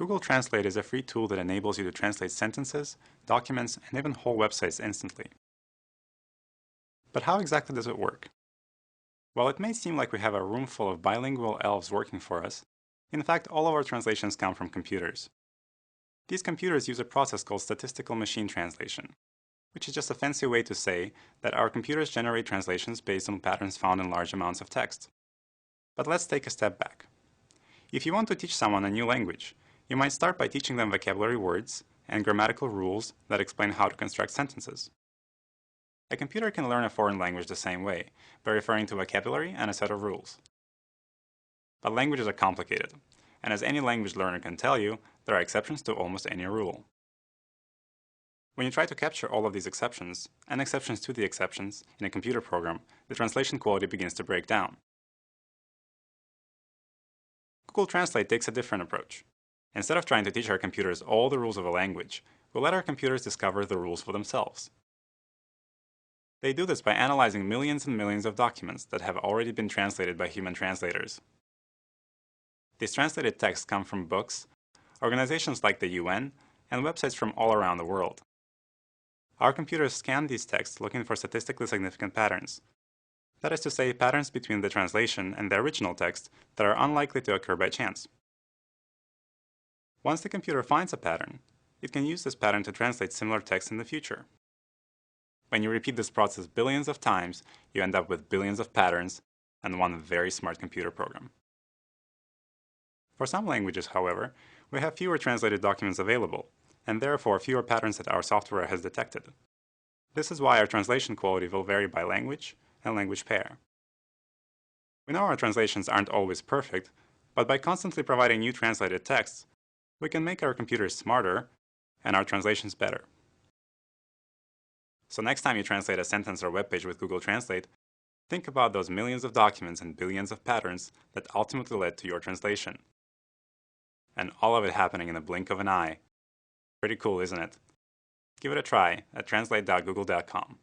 Google Translate is a free tool that enables you to translate sentences, documents, and even whole websites instantly. But how exactly does it work? While it may seem like we have a room full of bilingual elves working for us, in fact all of our translations come from computers. These computers use a process called statistical machine translation, which is just a fancy way to say that our computers generate translations based on patterns found in large amounts of text. But let's take a step back. If you want to teach someone a new language, you might start by teaching them vocabulary words and grammatical rules that explain how to construct sentences. A computer can learn a foreign language the same way, by referring to vocabulary and a set of rules. But languages are complicated, and as any language learner can tell you, there are exceptions to almost any rule. When you try to capture all of these exceptions, and exceptions to the exceptions, in a computer program, the translation quality begins to break down. Google Translate takes a different approach. Instead of trying to teach our computers all the rules of a language, we'll let our computers discover the rules for themselves. They do this by analyzing millions and millions of documents that have already been translated by human translators. These translated texts come from books, organizations like the UN, and websites from all around the world. Our computers scan these texts looking for statistically significant patterns. That is to say, patterns between the translation and the original text that are unlikely to occur by chance. Once the computer finds a pattern, it can use this pattern to translate similar text in the future. When you repeat this process billions of times, you end up with billions of patterns and one very smart computer program. For some languages, however, we have fewer translated documents available, and therefore fewer patterns that our software has detected. This is why our translation quality will vary by language and language pair. We know our translations aren't always perfect, but by constantly providing new translated texts, we can make our computers smarter and our translations better. So next time you translate a sentence or web page with Google Translate, think about those millions of documents and billions of patterns that ultimately led to your translation. And all of it happening in the blink of an eye. Pretty cool, isn't it? Give it a try at translate.google.com.